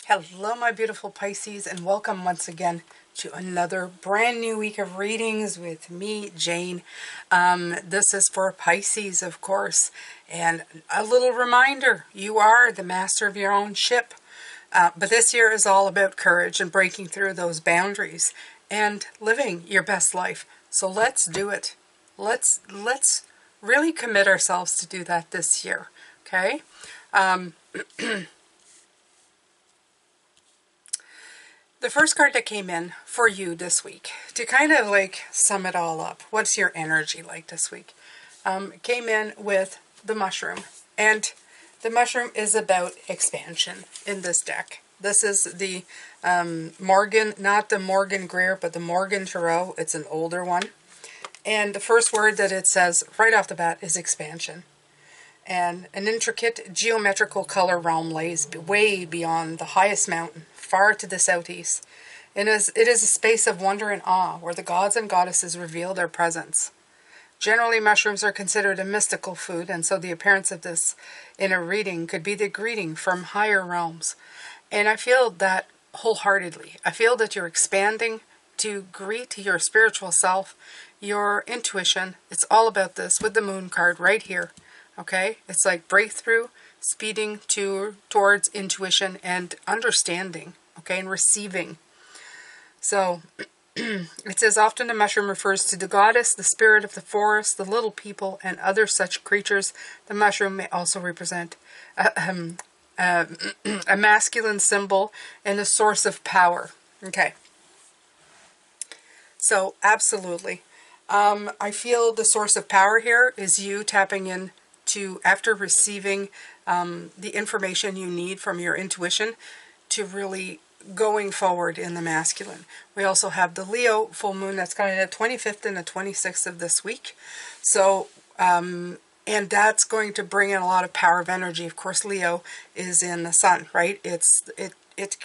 Hello, my beautiful Pisces, and welcome once again to another brand new week of readings with me, Jane. This is for Pisces, of course, and a little reminder, you are the master of your own ship. But this year is all about courage and breaking through those boundaries and living your best life. So let's do it. Let's really commit ourselves to do that this year, okay? The first card that came in for you this week, to kind of like sum it all up, what's your energy like this week, came in with the mushroom. And the mushroom is about expansion in this deck. This is the Morgan, not the Morgan Greer, but the Morgan Tarot. It's an older one. And the first word that it says right off the bat is expansion. And an intricate geometrical color realm lays way beyond the highest mountain, far to the southeast. It is a space of wonder and awe, where the gods and goddesses reveal their presence. Generally, mushrooms are considered a mystical food, and so the appearance of this in a reading could be the greeting from higher realms. And I feel that wholeheartedly. I feel that you're expanding to greet your spiritual self, your intuition. It's all about this with the moon card right here. Okay, it's like breakthrough, speeding towards intuition and understanding, okay, and receiving. So it says often the mushroom refers to the goddess, the spirit of the forest, the little people, and other such creatures. The mushroom may also represent a masculine symbol and a source of power. Okay. So absolutely. I feel the source of power here is you tapping in to, after receiving the information you need from your intuition, to really going forward in the masculine. We also have the Leo full moon that's coming the 25th and the 26th of this week. So, and that's going to bring in a lot of power of energy. Of course, Leo is in the sun, right? It's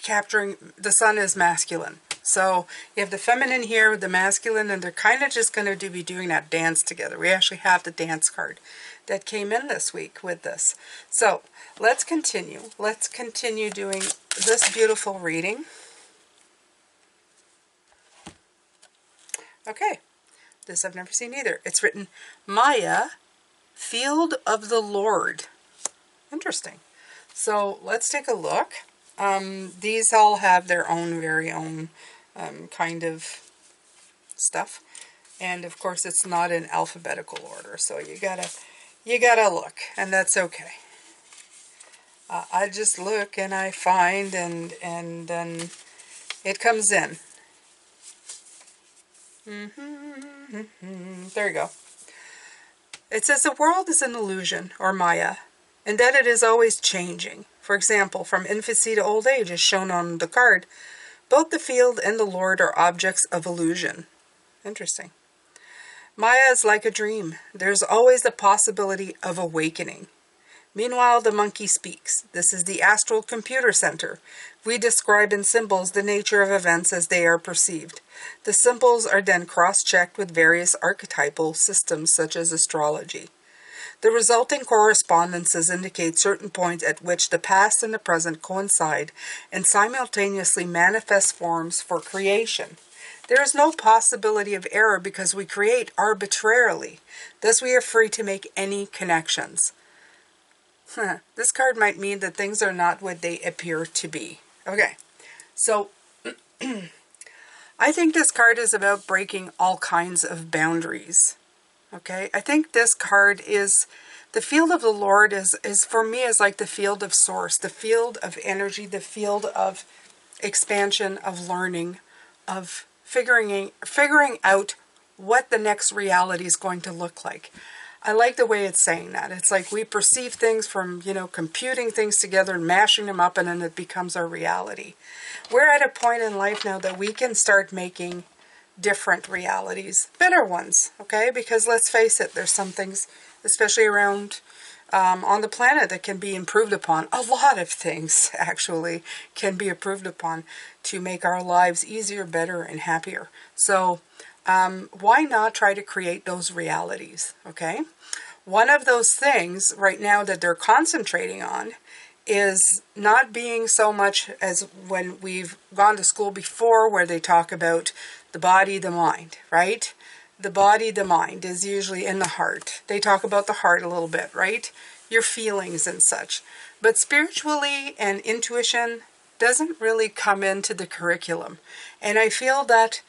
capturing, the sun is masculine. So you have the feminine here, the masculine, and they're kind of just going to be doing that dance together. We actually have the dance card that came in this week with this. So let's continue. Let's continue doing this beautiful reading. Okay, this I've never seen either. It's written Maya, Field of the Lord. Interesting. So let's take a look. These all have their own very own kind of stuff, and of course it's not in alphabetical order, so you gotta look, and that's okay. I just look and I find, and then it comes in. There you go. It says the world is an illusion, or Maya, and that it is always changing. For example, from infancy to old age, as shown on the card, both the field and the Lord are objects of illusion. Interesting. Maya is like a dream. There's always the possibility of awakening. Meanwhile, the monkey speaks. This is the astral computer center. We describe in symbols the nature of events as they are perceived. The symbols are then cross-checked with various archetypal systems such as astrology. The resulting correspondences indicate certain points at which the past and the present coincide and simultaneously manifest forms for creation. There is no possibility of error because we create arbitrarily. Thus we are free to make any connections. This card might mean that things are not what they appear to be. Okay, so I think this card is about breaking all kinds of boundaries. Okay, I think this card is, the field of the Lord is for me is like the field of source, the field of energy, the field of expansion, of learning, of figuring out what the next reality is going to look like. I like the way it's saying that. It's like we perceive things from, computing things together and mashing them up, and then it becomes our reality. We're at a point in life now that we can start making different realities, better ones, okay? Because let's face it, there's some things, especially around on the planet, that can be improved upon. A lot of things, actually, can be improved upon to make our lives easier, better, and happier. So why not try to create those realities, okay? One of those things right now that they're concentrating on is not being so much as when we've gone to school before, where they talk about the body, the mind, right? The body, the mind is usually in the heart. They talk about the heart a little bit, right? Your feelings and such. But spiritually and intuition doesn't really come into the curriculum. And I feel that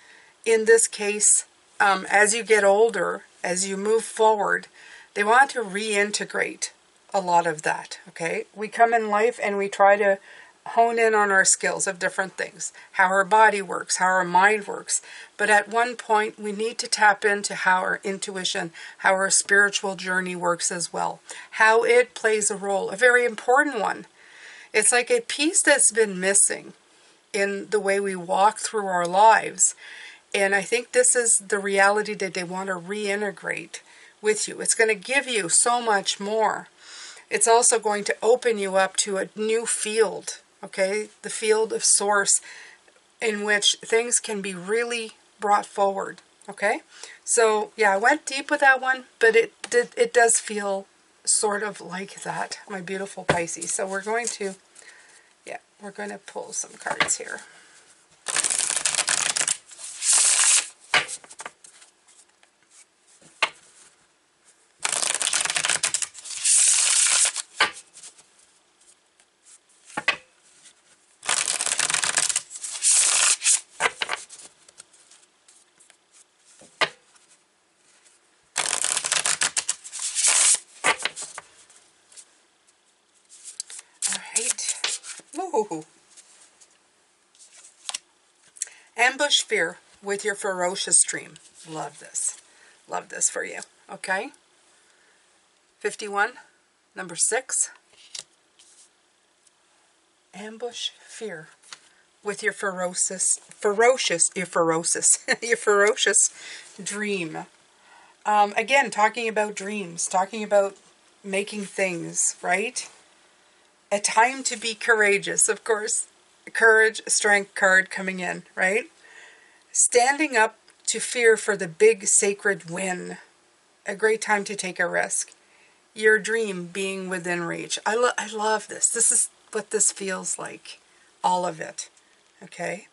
in this case, as you get older, as you move forward, they want to reintegrate a lot of that, okay? We come in life and we try to hone in on our skills of different things, how our body works, how our mind works. But at one point, we need to tap into how our intuition, how our spiritual journey works as well, how it plays a role, a very important one. It's like a piece that's been missing in the way we walk through our lives. And I think this is the reality that they want to reintegrate with you. It's going to give you so much more. It's also going to open you up to a new field, okay? The field of source, in which things can be really brought forward, okay? So, yeah, I went deep with that one, but it does feel sort of like that, my beautiful Pisces. So we're going to pull some cards here. Ooh. Ambush fear with your ferocious dream. Love this. Love this for you. Okay? 51, number 6. Ambush fear with your ferocious dream. Again, talking about dreams, talking about making things, right? A time to be courageous, of course. Courage, strength card coming in, right? Standing up to fear for the big sacred win. A great time to take a risk. Your dream being within reach. I love this. This is what this feels like. All of it. Okay?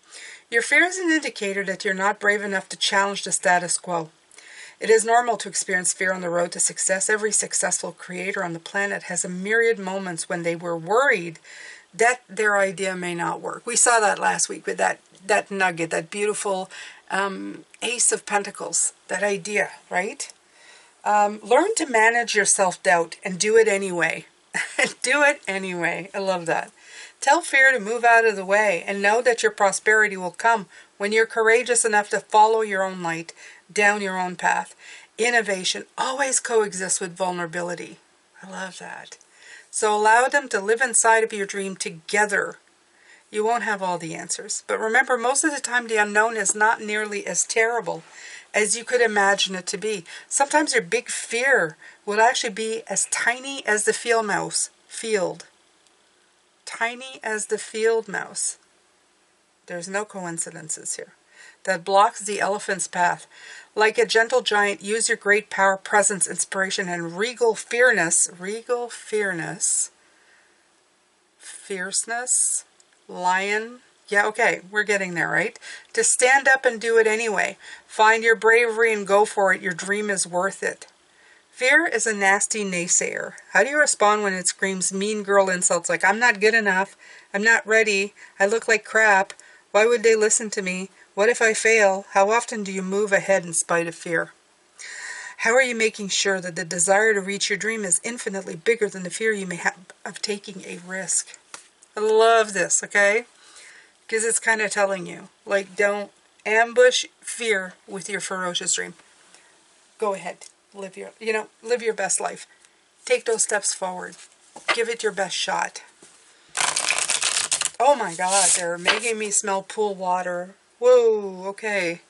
Your fear is an indicator that you're not brave enough to challenge the status quo. It is normal to experience fear on the road to success. Every successful creator on the planet has a myriad moments when they were worried that their idea may not work. We saw that last week with that nugget, that beautiful Ace of Pentacles, that idea, right? Learn to manage your self-doubt and do it anyway. Do it anyway. I love that. Tell fear to move out of the way and know that your prosperity will come when you're courageous enough to follow your own light, down your own path. Innovation always coexists with vulnerability. I love that. So allow them to live inside of your dream together. You won't have all the answers. But remember, most of the time the unknown is not nearly as terrible as you could imagine it to be. Sometimes your big fear will actually be as tiny as the field mouse. Tiny as the field mouse. There's no coincidences here. That blocks the elephant's path. Like a gentle giant, use your great power, presence, inspiration, and regal fierceness, lion. Yeah, okay, we're getting there, right? To stand up and do it anyway. Find your bravery and go for it. Your dream is worth it. Fear is a nasty naysayer. How do you respond when it screams mean girl insults like, I'm not good enough, I'm not ready, I look like crap, why would they listen to me? What if I fail? How often do you move ahead in spite of fear? How are you making sure that the desire to reach your dream is infinitely bigger than the fear you may have of taking a risk? I love this, okay? Because it's kind of telling you, like, don't ambush fear with your ferocious dream. Go ahead, live your best life. Take those steps forward. Give it your best shot. Oh my God, they're making me smell pool water. Whoa, okay.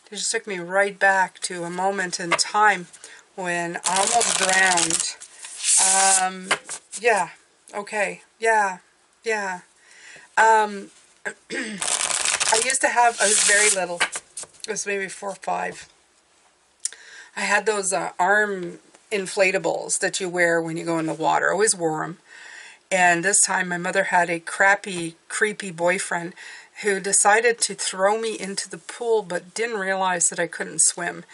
They just took me right back to a moment in time when I almost drowned. Yeah, okay, yeah. I was very little. It was maybe 4 or 5. I had those arm inflatables that you wear when you go in the water. I always wore them. And this time my mother had a crappy, creepy boyfriend who decided to throw me into the pool but didn't realize that I couldn't swim.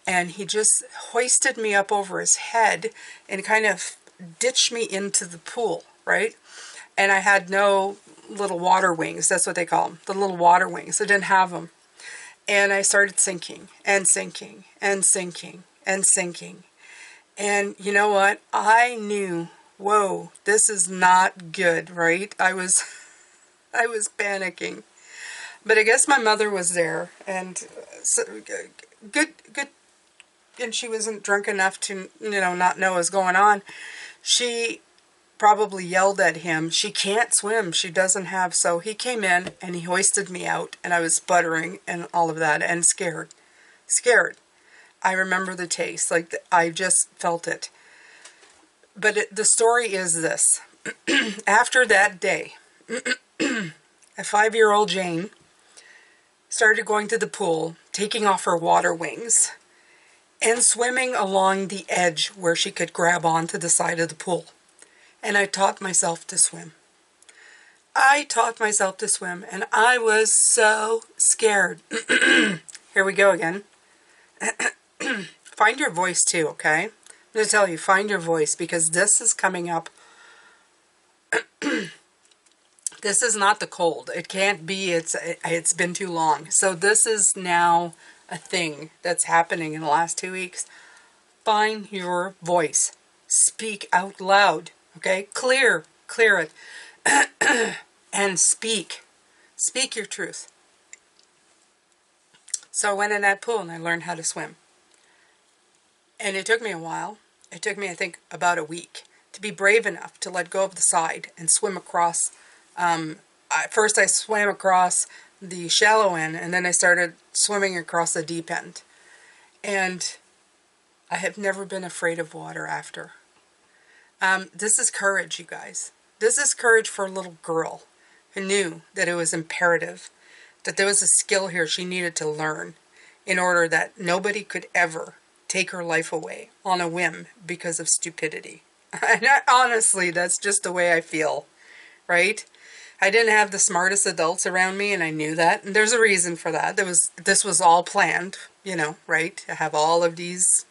And he just hoisted me up over his head and kind of ditched me into the pool, right? And I had no little water wings. That's what they call them, the little water wings. I didn't have them. And I started sinking and sinking and sinking and sinking. And you know what? I knew, whoa, this is not good, right? I was panicking. But I guess my mother was there, and so, good, and she wasn't drunk enough to, not know what was going on. She probably yelled at him. She can't swim. She doesn't have, so he came in and he hoisted me out, and I was sputtering and all of that, and scared. I remember the taste, like I just felt it. But the story is this. After that day, a 5-year-old Jane started going to the pool, taking off her water wings, and swimming along the edge where she could grab onto the side of the pool. And I taught myself to swim. And I was so scared. Here we go again. Find your voice too, okay? I'm going to tell you, find your voice, because this is coming up. This is not the cold. It can't be. It's been too long. So this is now a thing that's happening in the last 2 weeks. Find your voice. Speak out loud, okay? Clear it. And speak. Speak your truth. So I went in that pool and I learned how to swim. And it took me a while. It took me, I think, about a week to be brave enough to let go of the side and swim across. First I swam across the shallow end, and then I started swimming across the deep end. And I have never been afraid of water after. This is courage, you guys. This is courage for a little girl who knew that it was imperative, that there was a skill here she needed to learn in order that nobody could ever take her life away on a whim because of stupidity. And honestly, that's just the way I feel, right? I didn't have the smartest adults around me, and I knew that. And there's a reason for that. This was all planned, right? To have all of these,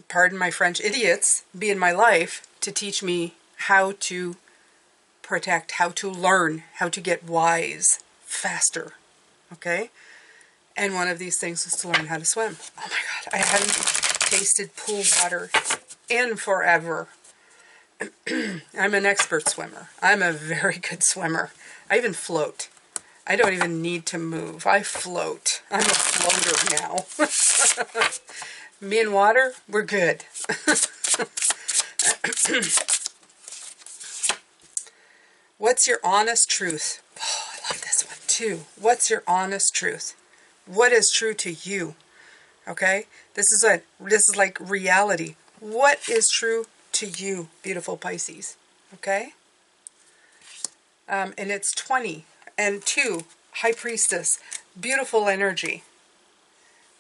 pardon my French, idiots be in my life to teach me how to protect, how to learn, how to get wise faster, okay? And one of these things was to learn how to swim. Oh my God, I hadn't tasted pool water in forever. I'm an expert swimmer. I'm a very good swimmer. I even float. I don't even need to move. I float. I'm a floater now. Me and water, we're good. What's your honest truth? Oh, I love this one too. What's your honest truth? What is true to you? Okay? This is like reality. What is true to you, beautiful Pisces? Okay? And it's 20. And 2, High Priestess. Beautiful energy.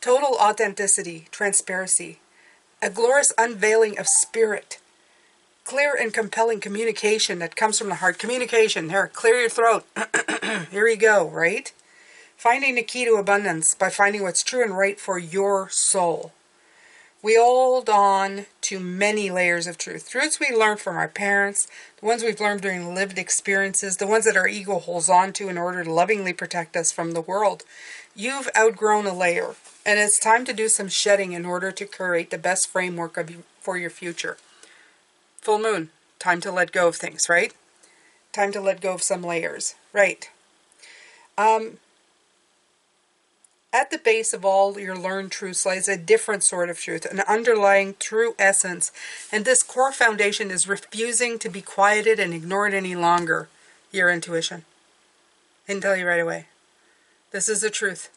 Total authenticity, transparency. A glorious unveiling of spirit. Clear and compelling communication that comes from the heart. Communication. Here, clear your throat. Here you go, right? Finding the key to abundance by finding what's true and right for your soul. We hold on to many layers of truth. Truths we learned from our parents, the ones we've learned during lived experiences, the ones that our ego holds on to in order to lovingly protect us from the world. You've outgrown a layer, and it's time to do some shedding in order to create the best framework for your future. Full moon, time to let go of things, right? Time to let go of some layers, right? At the base of all your learned truths lies a different sort of truth, an underlying true essence. And this core foundation is refusing to be quieted and ignored any longer. Your intuition. I can tell you right away. This is the truth.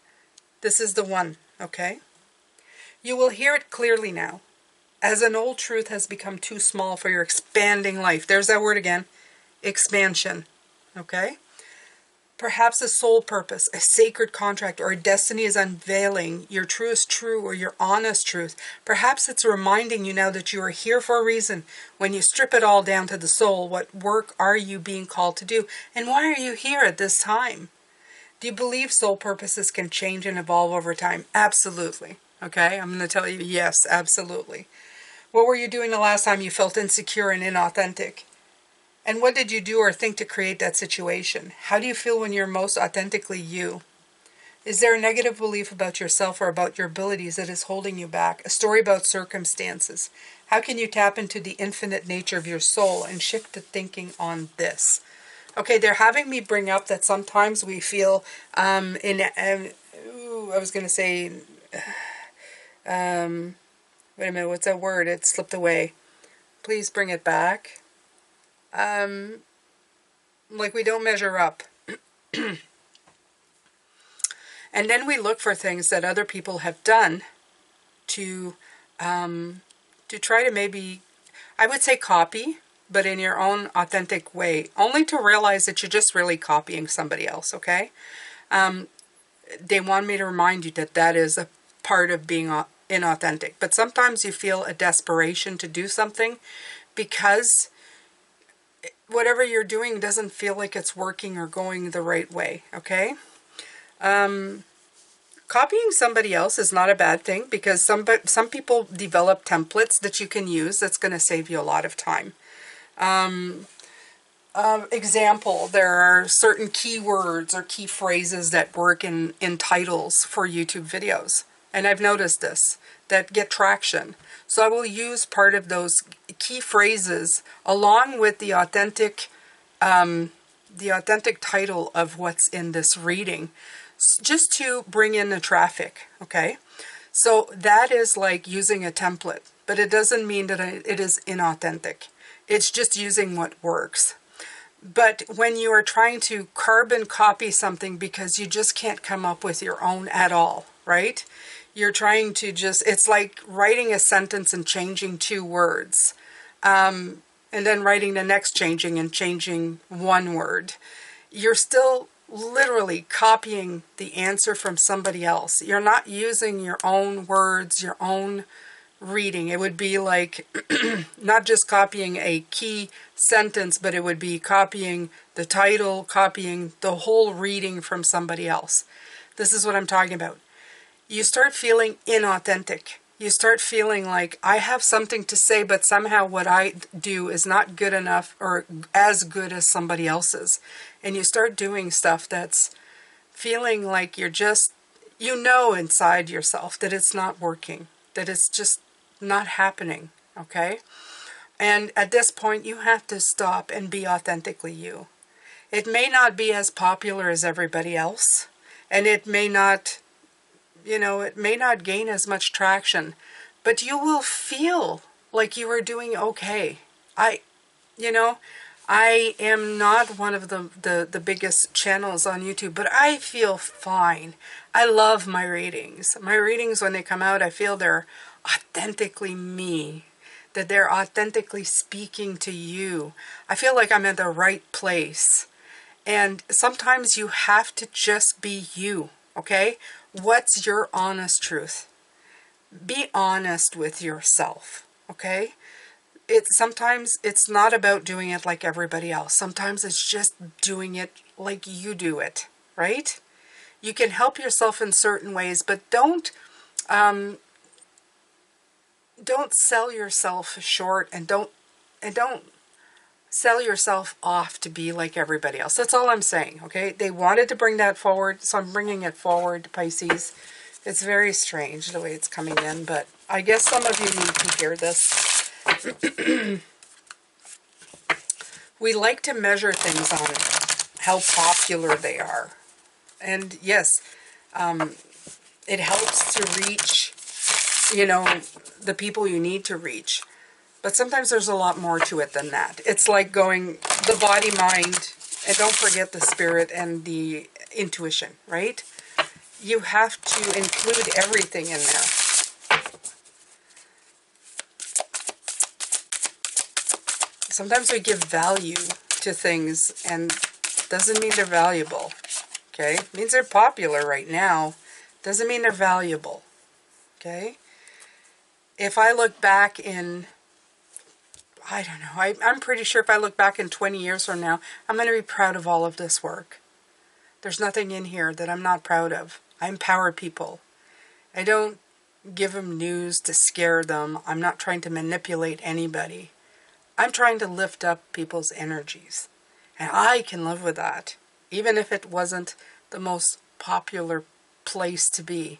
This is the one, okay? You will hear it clearly now. As an old truth has become too small for your expanding life. There's that word again. Expansion. Okay? Perhaps a soul purpose, a sacred contract, or a destiny is unveiling your truest true or your honest truth. Perhaps it's reminding you now that you are here for a reason. When you strip it all down to the soul, what work are you being called to do? And why are you here at this time? Do you believe soul purposes can change and evolve over time? Absolutely. Okay, I'm going to tell you yes, absolutely. What were you doing the last time you felt insecure and inauthentic? And what did you do or think to create that situation? How do you feel when you're most authentically you? Is there a negative belief about yourself or about your abilities that is holding you back? A story about circumstances? How can you tap into the infinite nature of your soul and shift the thinking on this? Okay, they're having me bring up that sometimes we feel I was going to say, wait a minute, what's that word? It slipped away. Please bring it back. Like we don't measure up. And then we look for things that other people have done to try to maybe, I would say copy, but in your own authentic way, only to realize that you're just really copying somebody else, okay? They want me to remind you that that is a part of being inauthentic. But sometimes you feel a desperation to do something because whatever you're doing doesn't feel like it's working or going the right way, okay? Copying somebody else is not a bad thing because some people develop templates that you can use that's going to save you a lot of time. Example, there are certain keywords or key phrases that work in titles for YouTube videos. And I've noticed this, that get traction. So I will use part of those key phrases along with the authentic title of what's in this reading, just to bring in the traffic, okay? So that is like using a template, but it doesn't mean that it is inauthentic. It's just using what works. But when you are trying to carbon copy something because you just can't come up with your own at all, right? You're trying to just, it's like writing a sentence and changing 2 words. And then writing the next changing 1 word. You're still literally copying the answer from somebody else. You're not using your own words, your own reading. It would be like not just copying a key sentence, but it would be copying the title, copying the whole reading from somebody else. This is what I'm talking about. You start feeling inauthentic. You start feeling like I have something to say, but somehow what I do is not good enough or as good as somebody else's. And you start doing stuff that's feeling like you're just, you know inside yourself that it's not working, that it's just not happening, okay? And at this point, you have to stop and be authentically you. It may not be as popular as everybody else, and it may not, it may not gain as much traction, but you will feel like you are doing okay. I am not one of the biggest channels on YouTube, but I feel fine. I love my readings. My readings, when they come out, I feel they're authentically me, that they're authentically speaking to you. I feel like I'm in the right place. And sometimes you have to just be you, okay? What's your honest truth? Be honest with yourself, okay? Sometimes it's not about doing it like everybody else. Sometimes it's just doing it like you do it, right? You can help yourself in certain ways, but don't sell yourself short and don't sell yourself off to be like everybody else. That's all I'm saying, okay? They wanted to bring that forward, so I'm bringing it forward, Pisces. It's very strange the way it's coming in, but I guess some of you need to hear this. We like to measure things on how popular they are. And yes, it helps to reach, the people you need to reach. But sometimes there's a lot more to it than that. It's like going the body, mind, and don't forget the spirit and the intuition, right? You have to include everything in there. Sometimes we give value to things and doesn't mean they're valuable. Okay? It means they're popular right now. Doesn't mean they're valuable. Okay? If I look back in, I don't know, I'm pretty sure if I look back in 20 years from now, I'm going to be proud of all of this work. There's nothing in here that I'm not proud of. I empower people. I don't give them news to scare them. I'm not trying to manipulate anybody. I'm trying to lift up people's energies. And I can live with that. Even if it wasn't the most popular place to be.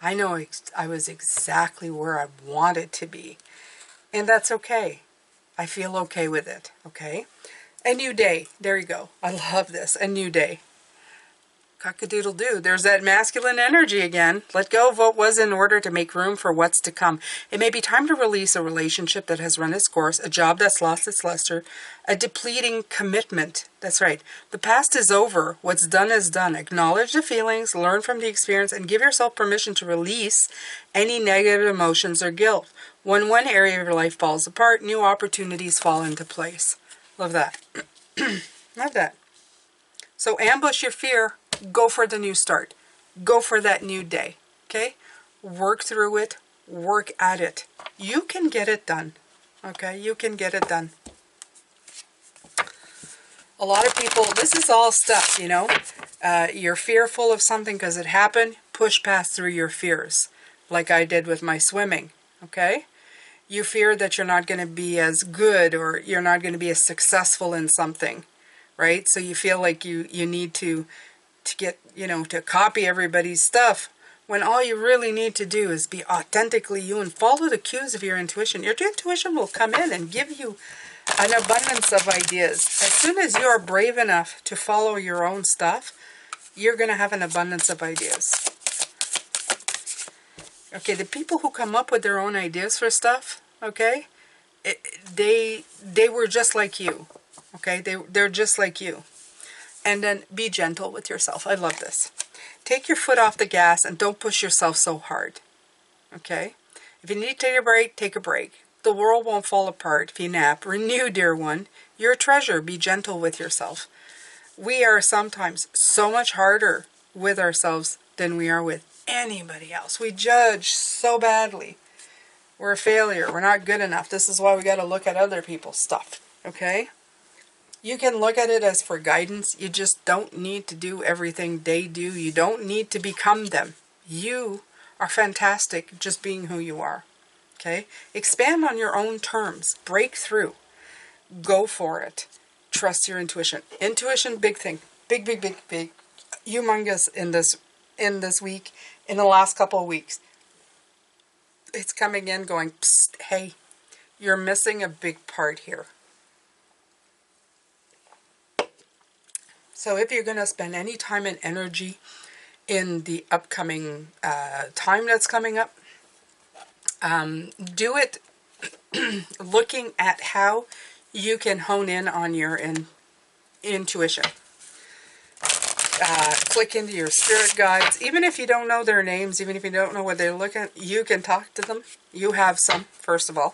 I know I was exactly where I wanted to be. And that's okay. I feel okay with it. Okay? A new day. There you go. I love this. A new day. Cock-a-doodle-doo. There's that masculine energy again. Let go of what was in order to make room for what's to come. It may be time to release a relationship that has run its course, a job that's lost its luster, a depleting commitment. That's right. The past is over. What's done is done. Acknowledge the feelings, learn from the experience, and give yourself permission to release any negative emotions or guilt. When one area of your life falls apart, new opportunities fall into place. Love that. Love that. So ambush your fear. Go for the new start. Go for that new day. Okay? Work through it. Work at it. You can get it done. Okay? You can get it done. A lot of people, this is all stuff, you know. You're fearful of something because it happened. Push past through your fears. Like I did with my swimming. Okay? You fear that you're not going to be as good or you're not going to be as successful in something. Right? So you feel like you need to get, you know, to copy everybody's stuff, when all you really need to do is be authentically you and follow the cues of your intuition. Your intuition will come in and give you an abundance of ideas. As soon as you are brave enough to follow your own stuff, you're going to have an abundance of ideas. Okay, the people who come up with their own ideas for stuff, okay, they were just like you. Okay, they're just like you. And then be gentle with yourself. I love this. Take your foot off the gas and don't push yourself so hard. Okay? If you need to take a break, take a break. The world won't fall apart if you nap. Renew, dear one. You're a treasure. Be gentle with yourself. We are sometimes so much harder with ourselves than we are with anybody else. We judge so badly. We're a failure. We're not good enough. This is why we got to look at other people's stuff. Okay? You can look at it as for guidance. You just don't need to do everything they do. You don't need to become them. You are fantastic just being who you are. Okay? Expand on your own terms. Break through. Go for it. Trust your intuition. Intuition, big thing. Big, big, big, big. Humongous in this week, in the last couple of weeks. It's coming in going, psst, hey, you're missing a big part here. So if you're going to spend any time and energy in the upcoming time that's coming up, do it looking at how you can hone in on your intuition. Click into your spirit guides. Even if you don't know their names, even if you don't know what they're looking at, you can talk to them. You have some, first of all.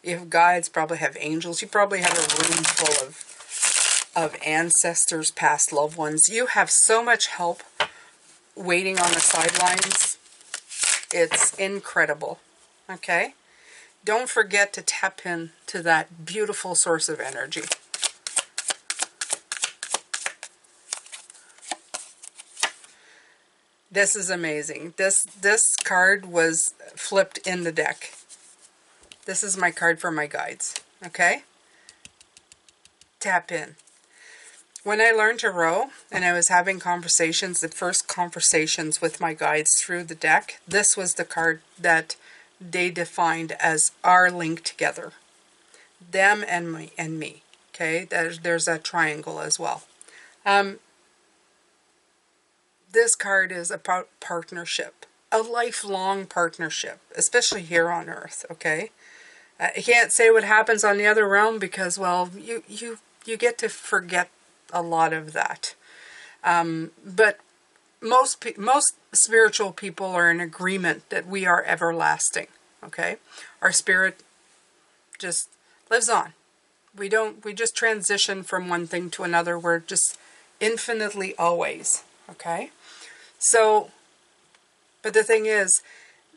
You have guides, probably have angels. You probably have a room full of ancestors, past loved ones. You have so much help waiting on the sidelines. It's incredible. Okay? Don't forget to tap into that beautiful source of energy. This is amazing. This card was flipped in the deck. This is my card for my guides. Okay? Tap in. When I learned to row and I was having conversations, the first conversations with my guides through the deck, this was the card that they defined as our link together. Them and me. Okay? There's that triangle as well. This card is about partnership. A lifelong partnership, especially here on Earth, okay? I can't say what happens on the other realm because, well, you get to forget a lot of that. But most spiritual people are in agreement that we are everlasting, okay? Our spirit just lives on. We just transition from one thing to another. We're just infinitely always, Okay? So, but the thing is,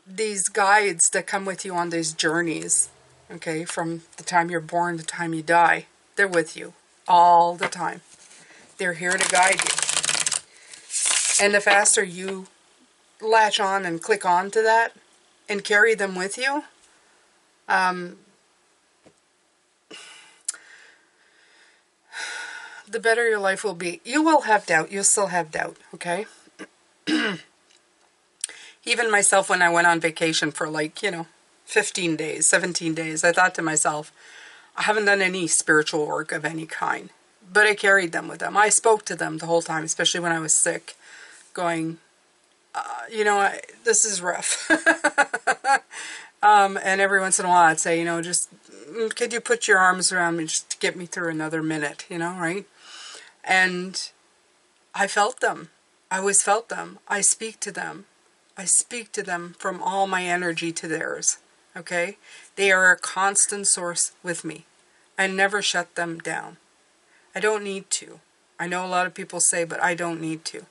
these guides that come with you on these journeys, okay, from the time you're born to the time you die, they're with you all the time. They're here to guide you. And the faster you latch on and click on to that and carry them with you, the better your life will be. You will have doubt. You'll still have doubt, okay? Even myself, when I went on vacation for 15 days, 17 days, I thought to myself, I haven't done any spiritual work of any kind. But I carried them with them. I spoke to them the whole time, especially when I was sick, going, this is rough. And every once in a while I'd say, just, could you put your arms around me just to get me through another minute, right? And I felt them. I always felt them. I speak to them. I speak to them from all my energy to theirs, okay? They are a constant source with me. I never shut them down. I don't need to. I know a lot of people say, but I don't need to.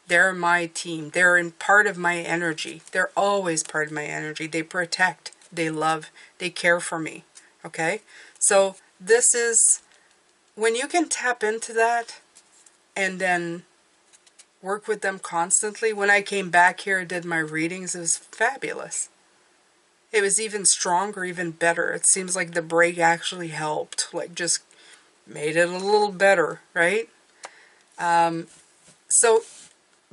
They're my team. They're in part of my energy. They're always part of my energy. They protect, they love, they care for me, okay? So this is, when you can tap into that and then work with them constantly. When I came back here and did my readings, it was fabulous. It was even stronger, even better. It seems like the break actually helped, like just made it a little better, right?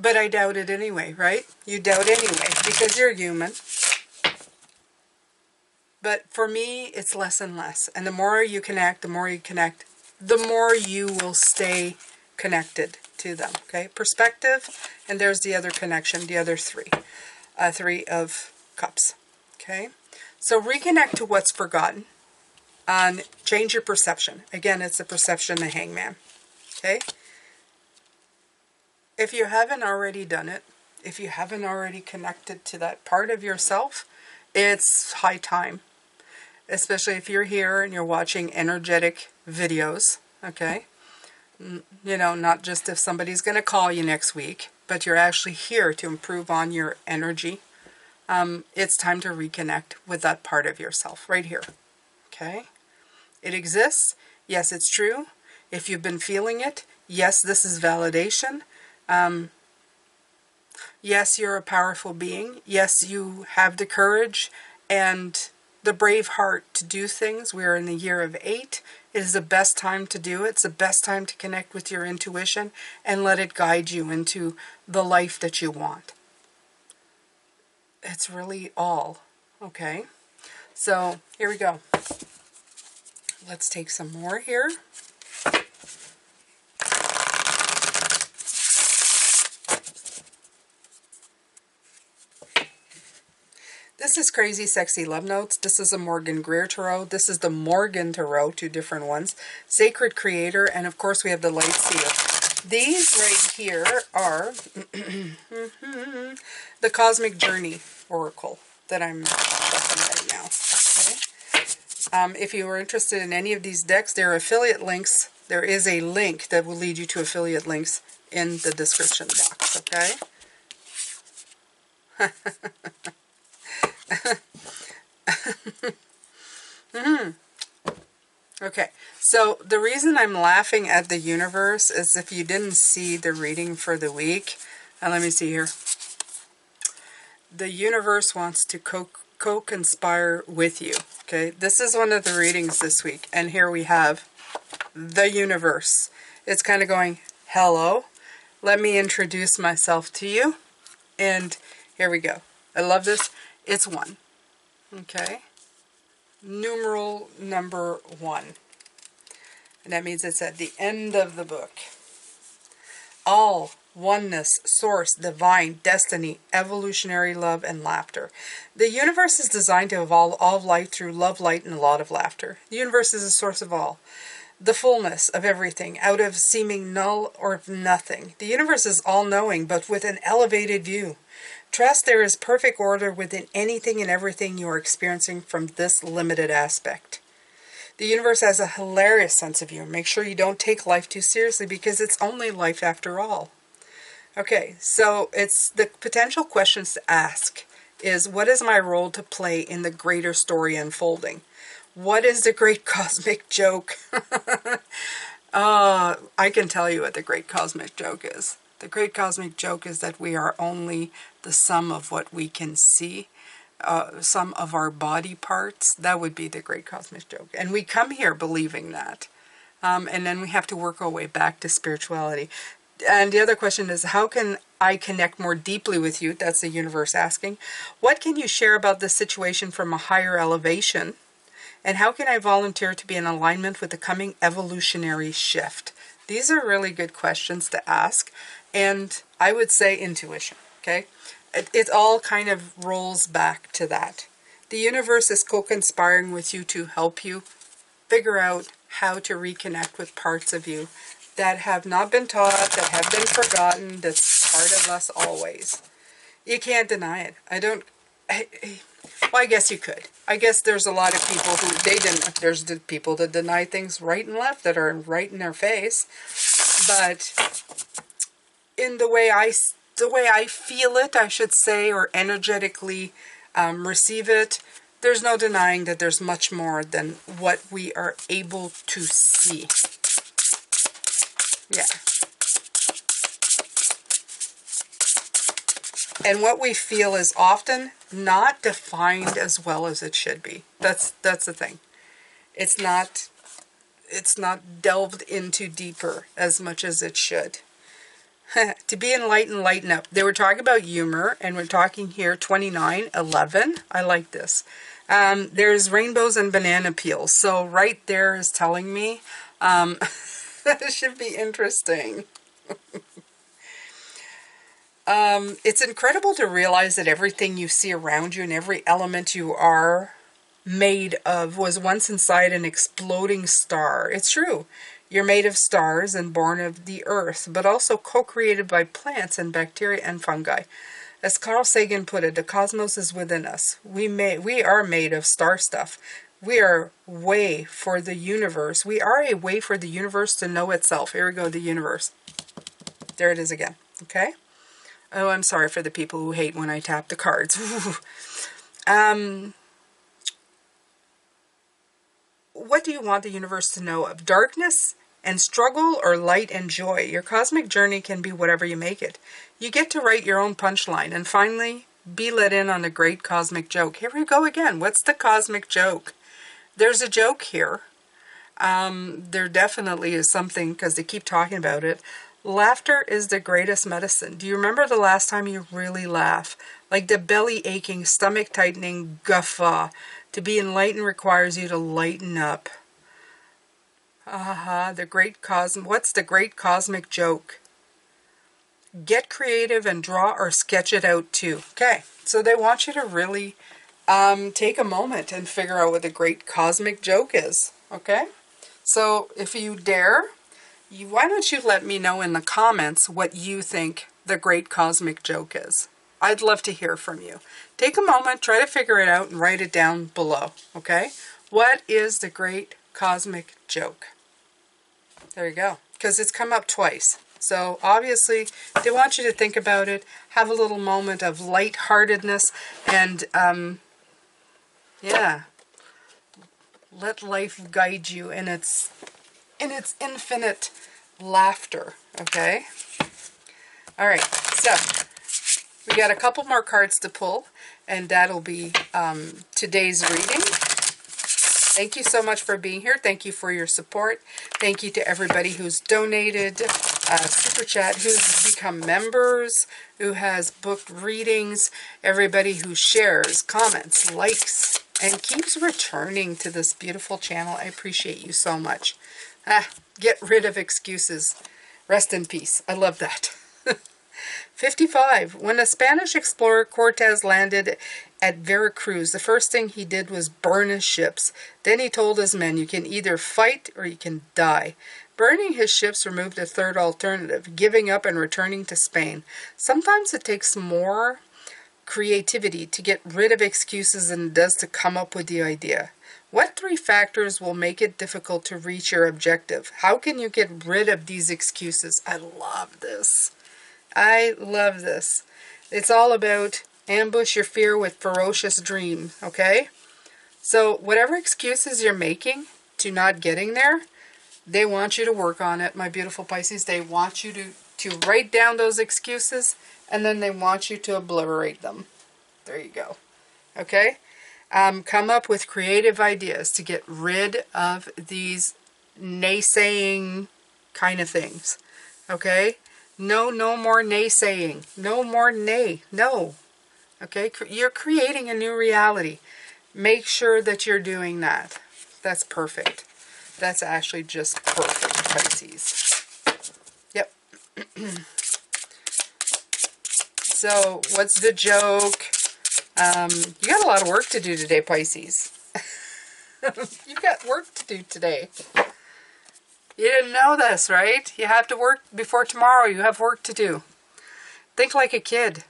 But I doubt it anyway, right? You doubt anyway, because you're human. But for me, it's less and less. And the more you connect, the more you will stay connected to them, okay? Perspective, and there's the other connection, the other three. Three of Cups, okay? So reconnect to what's forgotten and change your perception. Again, it's the perception, the Hangman, okay? If you haven't already done it, if you haven't already connected to that part of yourself, it's high time. Especially if you're here and you're watching energetic videos, okay? Not just if somebody's going to call you next week, but you're actually here to improve on your energy. It's time to reconnect with that part of yourself right here, okay? It exists. Yes, it's true. If you've been feeling it, yes, this is validation. Yes, you're a powerful being. Yes, you have the courage and the brave heart to do things. We're in the year of 8. It is the best time to do it. It's the best time to connect with your intuition and let it guide you into the life that you want. It's really all, okay? So, here we go. Let's take some more here. This is Crazy Sexy Love Notes. This is a Morgan Greer Tarot. This is the Morgan Tarot, 2 different ones. Sacred Creator, and of course we have the Light Seer. These right here are the Cosmic Journey Oracle that I'm checking right now. Okay? If you are interested in any of these decks, there are affiliate links. There is a link that will lead you to affiliate links in the description box, okay? Okay, so the reason I'm laughing at the universe is if you didn't see the reading for the week, and let me see here. The universe wants to co-conspire with you, okay? This is one of the readings this week, and here we have the universe. It's kind of going, hello, let me introduce myself to you, and here we go. I love this. It's 1, okay? Numeral number 1. And that means it's at the end of the book. All, oneness, source, divine, destiny, evolutionary love, and laughter. The universe is designed to evolve all of life through love, light, and a lot of laughter. The universe is the source of all. The fullness of everything, out of seeming null or nothing. The universe is all-knowing, but with an elevated view. Trust there is perfect order within anything and everything you are experiencing from this limited aspect. The universe has a hilarious sense of humor. Make sure you don't take life too seriously because it's only life after all. Okay, so it's the potential questions to ask is, what is my role to play in the greater story unfolding? What is the great cosmic joke? I can tell you what the great cosmic joke is. The great cosmic joke is that we are only the sum of what we can see, some of our body parts. That would be the great cosmic joke. And we come here believing that. And then we have to work our way back to spirituality. And the other question is, how can I connect more deeply with you? That's the universe asking. What can you share about this situation from a higher elevation? And how can I volunteer to be in alignment with the coming evolutionary shift? These are really good questions to ask. And I would say intuition, okay? It all kind of rolls back to that. The universe is co-conspiring with you to help you figure out how to reconnect with parts of you that have not been taught, that have been forgotten, that's part of us always. You can't deny it. Well, I guess you could. I guess there's a lot of people who, there's the people that deny things right and left that are right in their face. But in the way I feel it, I should say, or energetically receive it, there's no denying that there's much more than what we are able to see. Yeah. And what we feel is often not defined as well as it should be. That's the thing. It's not delved into deeper as much as it should. To be enlightened, lighten up. They were talking about humor, and we're talking here 29:11. I like this. There's rainbows and banana peels. So right there is telling me that it should be interesting. It's incredible to realize that everything you see around you and every element you are made of was once inside an exploding star. It's true. You're made of stars and born of the earth, but also co-created by plants and bacteria and fungi. As Carl Sagan put it, the cosmos is within us. We are made of star stuff. We are way for the universe. We are a way for the universe to know itself. Here we go, the universe. There it is again. Okay? Oh, I'm sorry for the people who hate when I tap the cards. What do you want the universe to know of? Darkness and struggle, or light and joy? Your cosmic journey can be whatever you make it. You get to write your own punchline. And finally, be let in on the great cosmic joke. Here we go again. What's the cosmic joke? There's a joke here. There definitely is something, because they keep talking about it. Laughter is the greatest medicine. Do you remember the last time you really laugh? Like the belly aching, stomach tightening guffaw. To be enlightened requires you to lighten up. The great what's the great cosmic joke? Get creative and draw or sketch it out too. Okay, so they want you to really take a moment and figure out what the great cosmic joke is. Okay, so if you dare, why don't you let me know in the comments what you think the great cosmic joke is? I'd love to hear from you. Take a moment, try to figure it out, and write it down below, okay? What is the great cosmic joke? There you go, because it's come up twice. So obviously, they want you to think about it, have a little moment of lightheartedness, and yeah, let life guide you in its infinite laughter, okay? All right, so we got a couple more cards to pull, and that'll be today's reading. Thank you so much for being here. Thank you for your support. Thank you to everybody who's donated, Super Chat, who's become members, who has booked readings, everybody who shares, comments, likes, and keeps returning to this beautiful channel. I appreciate you so much. Get rid of excuses. Rest in peace. I love that. 55. When the Spanish explorer Cortez landed at Veracruz, the first thing he did was burn his ships. Then he told his men, you can either fight or you can die. Burning his ships removed a third alternative, giving up and returning to Spain. Sometimes it takes more creativity to get rid of excuses than it does to come up with the idea. What 3 factors will make it difficult to reach your objective? How can you get rid of these excuses? I love this. I love this. It's all about ambush your fear with ferocious dream, okay? So whatever excuses you're making to not getting there, they want you to work on it, my beautiful Pisces. They want you to write down those excuses, and then they want you to obliterate them. There you go. Okay? Come up with creative ideas to get rid of these naysaying kind of things. Okay? No more naysaying. No more nay. No. Okay? You're creating a new reality. Make sure that you're doing that. That's perfect. That's actually just perfect, Pisces. Yep. So, what's the joke? You got a lot of work to do today, Pisces. You've got work to do today. You didn't know this, right? You have to work before tomorrow. You have work to do. Think like a kid.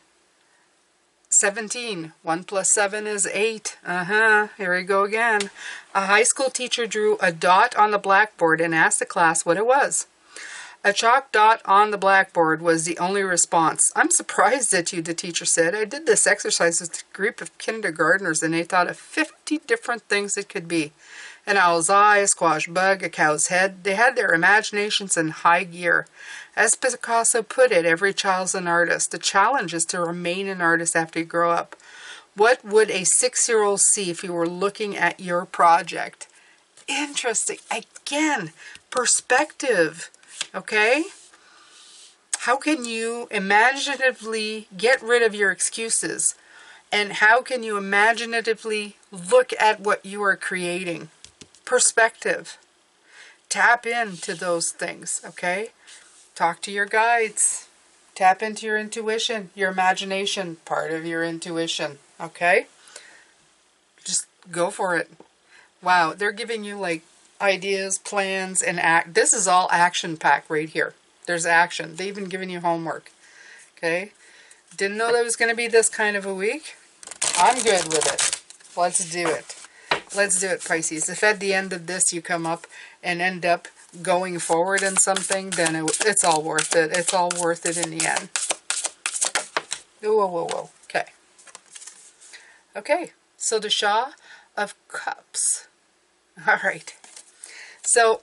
17. 1 plus 7 is 8. Here we go again. A high school teacher drew a dot on the blackboard and asked the class what it was. A chalk dot on the blackboard was the only response. I'm surprised at you, the teacher said. I did this exercise with a group of kindergartners and they thought of 50 different things it could be. An owl's eye, a squash bug, a cow's head. They had their imaginations in high gear. As Picasso put it, every child's an artist. The challenge is to remain an artist after you grow up. What would a 6-year-old see if you were looking at your project? Interesting. Again, perspective. Okay? How can you imaginatively get rid of your excuses? And how can you imaginatively look at what you are creating? Perspective. Tap into those things, okay? Talk to your guides. Tap into your intuition, your imagination, part of your intuition, okay? Just go for it. Wow, they're giving you like ideas, plans, and act. This is all action packed right here. There's action. They've even given you homework. Okay? Didn't know that was going to be this kind of a week. I'm good with it. Let's do it. Let's do it, Pisces. If at the end of this you come up and end up going forward in something, then it's all worth it. It's all worth it in the end. Whoa. Okay. Okay. So the Shah of Cups. All right. So,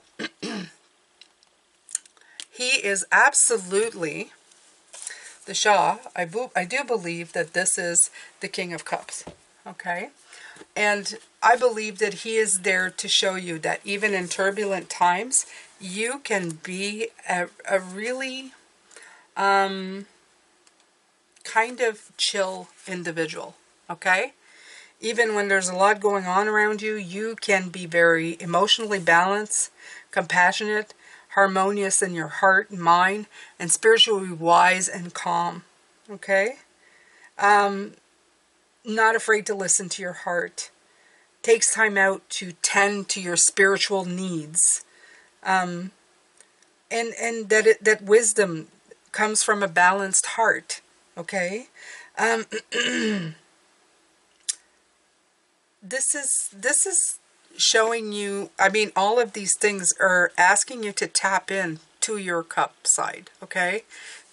he is absolutely the Shah. I do believe that this is the King of Cups. Okay? And I believe that he is there to show you that even in turbulent times, you can be a really kind of chill individual. Okay? Even when there's a lot going on around you, you can be very emotionally balanced, compassionate, harmonious in your heart and mind, and spiritually wise and calm. Okay? Not afraid to listen to your heart. Takes time out to tend to your spiritual needs. And that wisdom comes from a balanced heart. Okay? This is showing you, I mean, all of these things are asking you to tap in to your cup side, okay?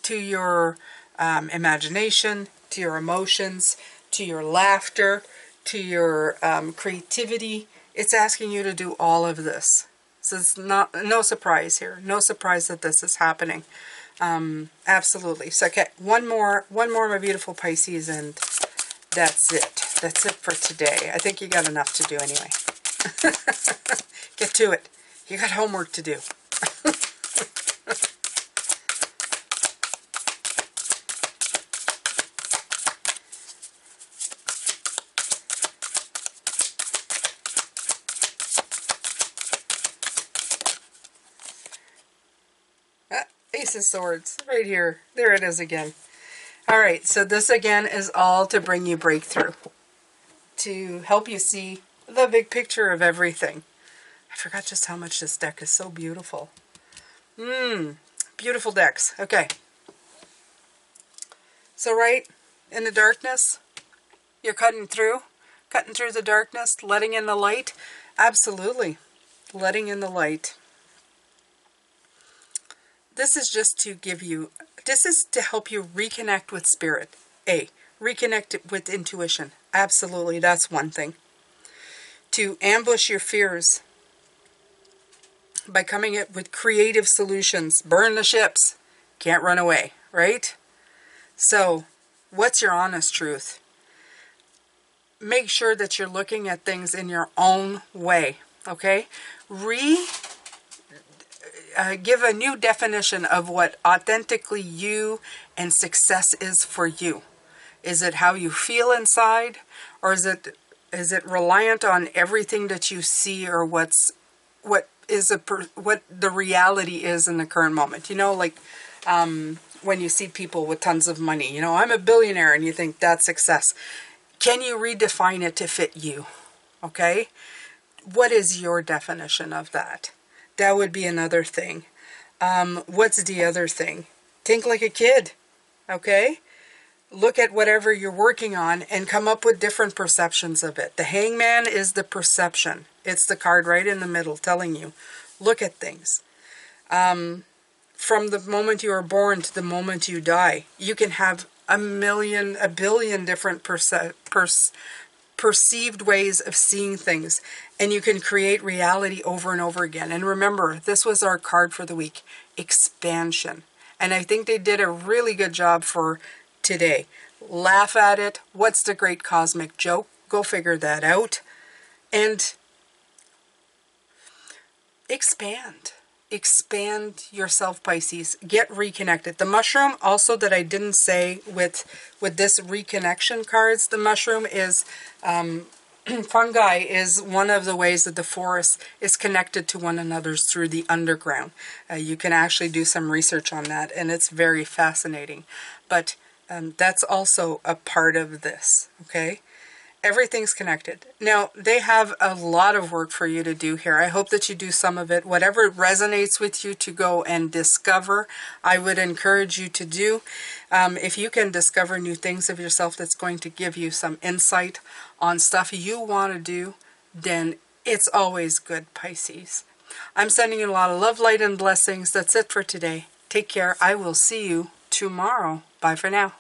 To your imagination, to your emotions, to your laughter, to your creativity. It's asking you to do all of this. So it's no surprise here. No surprise that this is happening. Absolutely. So, okay, one more, my beautiful Pisces, and that's it. That's it for today. I think you got enough to do anyway. Get to it. You got homework to do. Ace of Swords. Right here. There it is again. Alright, so this again is all to bring you breakthrough. To help you see the big picture of everything. I forgot just how much this deck is so beautiful. Beautiful decks. Okay. So right in the darkness, you're cutting through the darkness, letting in the light. Absolutely. Letting in the light. this is just to give you, this is to help you reconnect with spirit. Reconnect with intuition. Absolutely, that's one thing. To ambush your fears by coming up with creative solutions. Burn the ships. Can't run away, right? So, what's your honest truth? Make sure that you're looking at things in your own way, okay? Give a new definition of what authentically you and success is for you. Is it how you feel inside, or is it reliant on everything that you see, or what the reality is in the current moment? You know, like when you see people with tons of money, you know, I'm a billionaire, and you think that's success. Can you redefine it to fit you? Okay? What is your definition of that? That would be another thing. What's the other thing? Think like a kid. Okay? Look at whatever you're working on and come up with different perceptions of it. The Hangman is the perception. It's the card right in the middle telling you, look at things. From the moment you are born to the moment you die, you can have a billion different perceived ways of seeing things, and you can create reality over and over again. And remember, this was our card for the week, expansion. And I think they did a really good job for today. Laugh at it. What's the great cosmic joke? Go figure that out. And expand. Expand yourself, Pisces. Get reconnected. The mushroom also that I didn't say with this reconnection cards, the mushroom is fungi is one of the ways that the forest is connected to one another through the underground. You can actually do some research on that, and it's very fascinating. But that's also a part of this, okay? Everything's connected. Now, they have a lot of work for you to do here. I hope that you do some of it. Whatever resonates with you to go and discover, I would encourage you to do. If you can discover new things of yourself that's going to give you some insight on stuff you want to do, then it's always good, Pisces. I'm sending you a lot of love, light, and blessings. That's it for today. Take care. I will see you tomorrow. Bye for now.